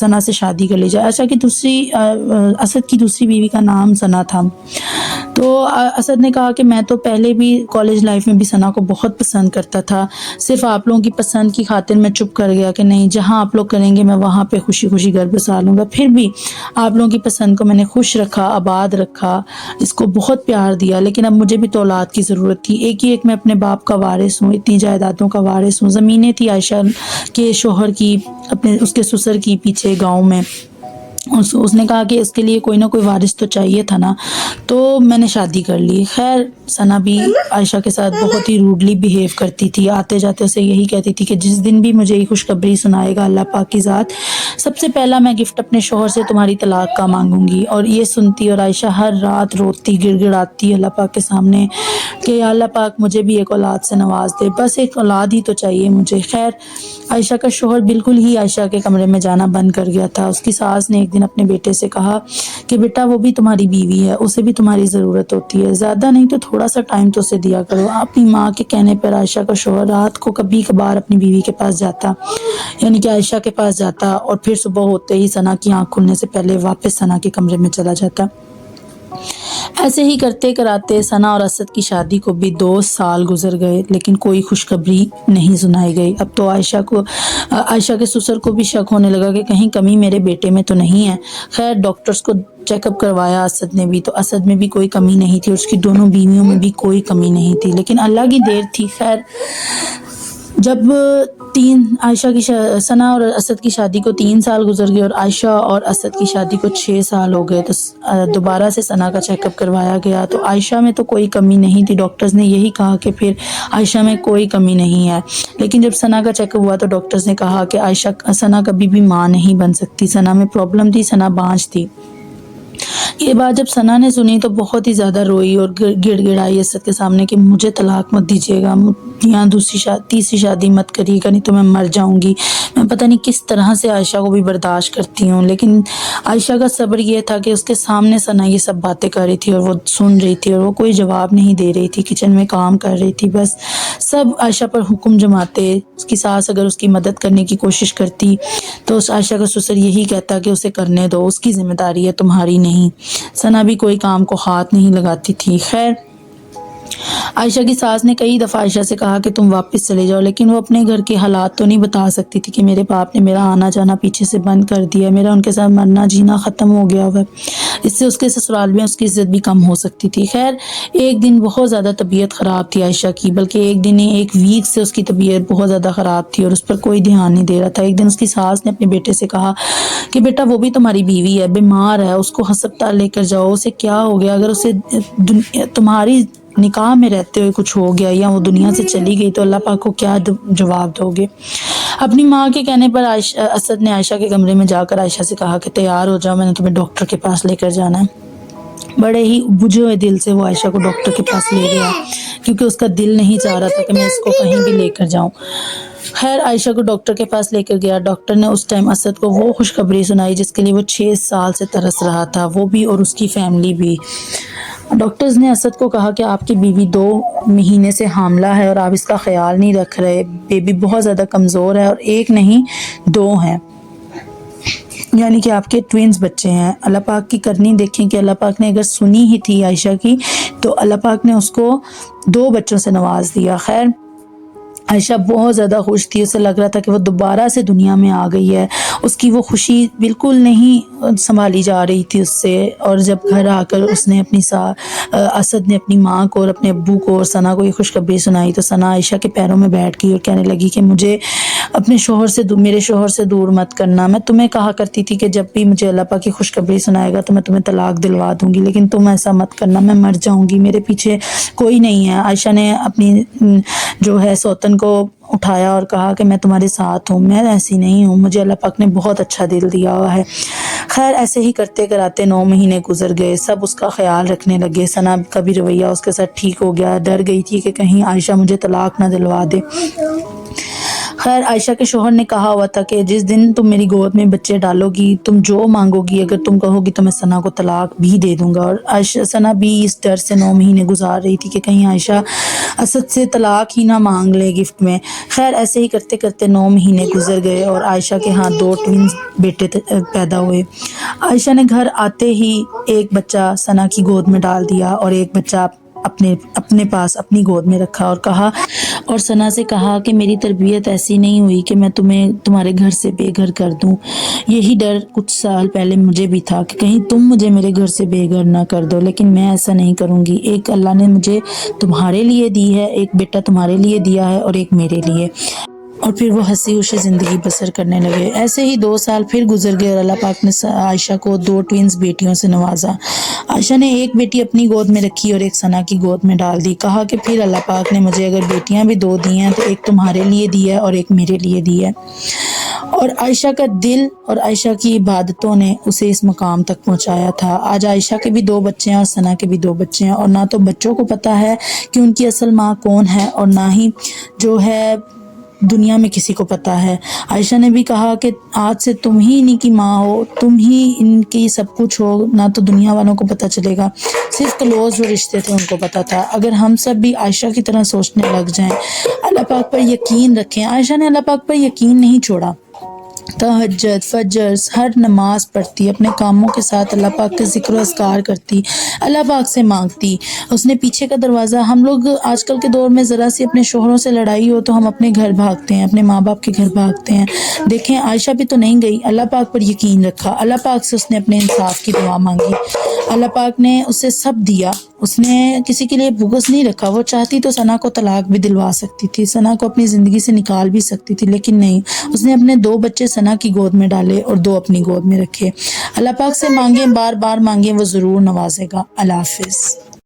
سنا سے شادی کر لی جائے۔ عائشہ کی اسد کی دوسری بیوی کا نام سنا تھا۔ تو اسد نے کہا کہ میں تو پہلے بھی کالج لائف میں بھی سنا کو بہت پسند کرتا تھا، صرف آپ لوگوں کی پسند کی خاطر میں چپ کر گیا کہ نہیں، جہاں آپ لوگ کریں گے میں وہاں پہ خوشی خوشی گھر بسا لوں گا۔ پھر بھی آپ لوگوں کی پسند کو میں نے خوش رکھا، آباد رکھا، اس کو بہت پیار دیا، لیکن اب مجھے بھی تو اولاد کی ضرورت تھی۔ ایک میں اپنے باپ کا وارث ہوں، اتنی جائیدادوں کا وارث ہوں۔ زمینیں تھی عائشہ کے شوہر کی، اس کے سسر کی پیچھے گاؤں میں۔ اس نے کہا کہ اس کے لیے کوئی نہ کوئی وارث تو چاہیے تھا نا، تو میں نے شادی کر لی۔ خیر سنا بھی عائشہ کے ساتھ بہت ہی روڈلی بیہیو کرتی تھی، آتے جاتے اسے یہی کہتی تھی کہ جس دن بھی مجھے یہ خوشخبری سنائے گا اللہ پاک کی ذات، سب سے پہلا میں گفٹ اپنے شوہر سے تمہاری طلاق کا مانگوں گی۔ اور یہ سنتی اور عائشہ ہر رات روتی گڑ گڑاتی اللہ پاک کے سامنے کہ یا اللہ پاک مجھے بھی ایک اولاد سے نواز دے، بس ایک اولاد ہی تو چاہیے مجھے۔ خیر عائشہ کا شوہر بالکل ہی عائشہ کے کمرے میں جانا بند کر گیا تھا۔ اس کی ساس نے ایک دن اپنے بیٹے سے کہا کہ بیٹا وہ بھی تمہاری بیوی ہے، اسے بھی تمہاری ضرورت ہوتی ہے، زیادہ نہیں تو تھوڑا سا ٹائم تو اسے دیا کرو۔ اپنی ماں کے کہنے پر عائشہ کا شوہر رات کو کبھی کبھار اپنی بیوی کے پاس جاتا، یعنی کہ عائشہ کے پاس جاتا، اور پھر صبح ہوتے ہی سنا کی آنکھ کھلنے سے پہلے واپس سنا کے کمرے میں چلا جاتا۔ ایسے ہی کرتے کراتے سنا اور اسد کی شادی کو بھی 2 سال گزر گئے، لیکن کوئی خوشخبری نہیں سنائی گئی۔ اب تو عائشہ کے سسر کو بھی شک ہونے لگا کہ کہیں کمی میرے بیٹے میں تو نہیں ہے۔ خیر ڈاکٹرز کو چیک اپ کروایا اسد نے بھی، تو اسد میں بھی کوئی کمی نہیں تھی، اور اس کی دونوں بیویوں میں بھی کوئی کمی نہیں تھی، لیکن اللہ کی دیر تھی۔ خیر جب عائشہ کی سنا اور اسد کی شادی کو 3 سال گزر گئے اور عائشہ اور اسد کی شادی کو 6 سال ہو گئے، تو دوبارہ سے سنا کا چیک اپ کروایا گیا، تو عائشہ میں تو کوئی کمی نہیں تھی۔ ڈاکٹرز نے یہی کہا کہ پھر عائشہ میں کوئی کمی نہیں ہے، لیکن جب سنا کا چیک اپ ہوا تو ڈاکٹرز نے کہا کہ سنا کبھی بھی ماں نہیں بن سکتی، سنا میں پرابلم تھی، سنا بانجھ تھی۔ یہ بات جب سنا نے سنی تو بہت ہی زیادہ روئی اور گڑ گڑائی اسد کے سامنے کہ مجھے طلاق مت دیجیے گا، یہاں تیسری شادی مت کریے گا، نہیں تو میں مر جاؤں گی۔ میں پتہ نہیں کس طرح سے عائشہ کو بھی برداشت کرتی ہوں، لیکن عائشہ کا صبر یہ تھا کہ اس کے سامنے سنا یہ سب باتیں کر رہی تھی اور وہ سن رہی تھی، اور وہ کوئی جواب نہیں دے رہی تھی، کچن میں کام کر رہی تھی، بس سب عائشہ پر حکم جماتے۔ اس کی ساس اگر اس کی مدد کرنے کی کوشش کرتی تو اس عائشہ کا سسر یہی کہتا کہ اسے کرنے دو، اس کی ذمہ داری ہے تمہاری نہیں۔ سنا بھی کوئی کام کو ہاتھ نہیں لگاتی تھی۔ خیر عائشہ کی ساس نے کئی دفعہ عائشہ سے کہا کہ تم واپس چلے جاؤ، لیکن وہ اپنے گھر کے حالات تو نہیں بتا سکتی تھی کہ میرے باپ نے میرا آنا جانا پیچھے سے بند کر دیا، میرا ان کے ساتھ مرنا جینا ختم ہو گیا ہوا، اس سے اس کے سسرال میں اس کی عزت بھی کم ہو سکتی تھی۔ خیر ایک دن بہت زیادہ طبیعت خراب تھی عائشہ کی، بلکہ ایک دن نہیں، ایک ویک سے اس کی طبیعت بہت زیادہ خراب تھی اور اس پر کوئی دھیان نہیں دے رہا تھا۔ ایک دن اس کی ساس نے اپنے بیٹے سے کہا کہ بیٹا وہ بھی تمہاری بیوی ہے، بیمار ہے، اس کو ہسپتال لے کر جاؤ، اسے کیا ہو گیا، اگر اسے تمہاری نکاح میں رہتے ہوئے کچھ ہو گیا یا وہ دنیا سے چلی گئی تو اللہ پاک کو کیا جواب دو گے۔ اپنی ماں کے کہنے پر اسد نے عائشہ کے کمرے میں جا کر عائشہ سے کہا کہ تیار ہو جاؤ، میں نے تمہیں ڈاکٹر کے پاس لے کر جانا ہے۔ بڑے ہی بجھے ہوئے دل سے وہ عائشہ کو ڈاکٹر کے پاس لے گیا، کیونکہ اس کا دل نہیں چاہ رہا تھا کہ میں اس کو کہیں بھی لے کر جاؤں۔ خیر عائشہ کو ڈاکٹر کے پاس لے کر گیا۔ ڈاکٹر نے اس ٹائم اسد کو وہ خوشخبری سنائی جس کے لیے وہ 6 سال سے ترس رہا تھا، وہ بھی اور اس کی فیملی بھی۔ ڈاکٹرز نے اسد کو کہا کہ آپ کی بیوی 2 مہینے سے حاملہ ہے اور آپ اس کا خیال نہیں رکھ رہے، بیبی بہت زیادہ کمزور ہے اور 1 نہیں 2 ہیں، یعنی کہ آپ کے ٹوینز بچے ہیں۔ اللہ پاک کی کرنی دیکھیں کہ اللہ پاک نے اگر سنی ہی تھی عائشہ کی تو اللہ پاک نے اس کو 2 بچوں سے نواز دیا۔ خیر عائشہ بہت زیادہ خوش تھی، اسے لگ رہا تھا کہ وہ دوبارہ سے دنیا میں آ گئی ہے، اس کی وہ خوشی بالکل نہیں سنبھالی جا رہی تھی اس سے۔ اور جب گھر آ کر اس نے اسد نے اپنی ماں کو اور اپنے ابو کو اور سنا کو یہ خوشخبری سنائی تو سنا عائشہ کے پیروں میں بیٹھ گئی اور کہنے لگی کہ مجھے اپنے میرے شوہر سے دور مت کرنا، میں تمہیں کہا کرتی تھی کہ جب بھی مجھے اللہ پاک کی خوشخبری سنائے گا تو میں تمہیں طلاق دلوا دوں گی، لیکن تم ایسا مت کرنا، میں مر جاؤں گی، میرے پیچھے کوئی نہیں ہے۔ عائشہ نے اپنی جو ہے سوتن کو اٹھایا اور کہا کہ میں تمہارے ساتھ ہوں، میں ایسی نہیں ہوں، مجھے اللہ پاک نے بہت اچھا دل دیا ہوا ہے۔ خیر ایسے ہی کرتے کراتے 9 مہینے گزر گئے، سب اس کا خیال رکھنے لگے، سنا کا بھی رویہ اس کے ساتھ ٹھیک ہو گیا، ڈر گئی تھی کہ کہیں عائشہ مجھے طلاق نہ دلوا دے۔ خیر عائشہ کے شوہر نے کہا ہوا تھا کہ جس دن تم میری گود میں بچے ڈالو گی، تم جو مانگو گی، اگر تم کہو گی تو میں ثنا کو طلاق بھی دے دوں گا۔ اور عائشہ ثنا بھی اس ڈر سے 9 مہینے گزار رہی تھی کہ کہیں عائشہ اسد سے طلاق ہی نہ مانگ لے گفٹ میں۔ خیر ایسے ہی کرتے کرتے 9 مہینے گزر گئے اور عائشہ کے ہاں 2 ٹوینز بیٹے پیدا ہوئے۔ عائشہ نے گھر آتے ہی ایک بچہ ثنا کی گود میں ڈال دیا اور ایک بچہ اپنے پاس اپنی گود میں رکھا اور ثنا سے کہا کہ میری تربیت ایسی نہیں ہوئی کہ میں تمہیں تمہارے گھر سے بے گھر کر دوں۔ یہی ڈر کچھ سال پہلے مجھے بھی تھا کہ کہیں تم مجھے میرے گھر سے بے گھر نہ کر دو، لیکن میں ایسا نہیں کروں گی۔ ایک اللہ نے مجھے تمہارے لیے دی ہے، ایک بیٹا تمہارے لیے دیا ہے اور ایک میرے لیے۔ اور پھر وہ ہنسی خوشی زندگی بسر کرنے لگے۔ ایسے ہی 2 سال پھر گزر گئے اور اللہ پاک نے عائشہ کو 2 ٹوینز بیٹیوں سے نوازا۔ عائشہ نے ایک بیٹی اپنی گود میں رکھی اور ایک ثنا کی گود میں ڈال دی۔ کہا کہ پھر اللہ پاک نے مجھے اگر بیٹیاں بھی 2 دی ہیں تو ایک تمہارے لیے دی ہے اور ایک میرے لیے دی ہے۔ اور عائشہ کا دل اور عائشہ کی عبادتوں نے اسے اس مقام تک پہنچایا تھا۔ آج عائشہ کے بھی 2 بچے ہیں اور ثنا کے بھی 2 بچے ہیں، اور نہ تو بچوں کو پتہ ہے کہ ان کی اصل ماں کون ہے اور نہ ہی جو ہے دنیا میں کسی کو پتہ ہے۔ عائشہ نے بھی کہا کہ آج سے تم ہی انہی کی ماں ہو، تم ہی ان کی سب کچھ ہو، نہ تو دنیا والوں کو پتہ چلے گا، صرف کلوز جو رشتے تھے ان کو پتہ تھا۔ اگر ہم سب بھی عائشہ کی طرح سوچنے لگ جائیں، اللہ پاک پر یقین رکھیں۔ عائشہ نے اللہ پاک پر یقین نہیں چھوڑا، تہجد فجر ہر نماز پڑھتی، اپنے کاموں کے ساتھ اللہ پاک کے ذکر و اذکار کرتی، اللہ پاک سے مانگتی۔ اس نے پیچھے کا دروازہ، ہم لوگ آج کل کے دور میں ذرا سی اپنے شوہروں سے لڑائی ہو تو ہم اپنے گھر بھاگتے ہیں، اپنے ماں باپ کے گھر بھاگتے ہیں۔ دیکھیں عائشہ بھی تو نہیں گئی، اللہ پاک پر یقین رکھا، اللہ پاک سے اس نے اپنے انصاف کی دعا مانگی، اللہ پاک نے اسے سب دیا۔ اس نے کسی کے لیے بغض نہیں رکھا۔ وہ چاہتی تو ثنا کو طلاق بھی دلوا سکتی تھی، ثنا کو اپنی زندگی سے نکال بھی سکتی تھی، لیکن نہیں، اس نے اپنے 2 بچے ثنا کی گود میں ڈالے اور 2 اپنی گود میں رکھے۔ اللہ پاک سے مانگیں، بار بار مانگیں، وہ ضرور نوازے گا۔ اللہ حافظ۔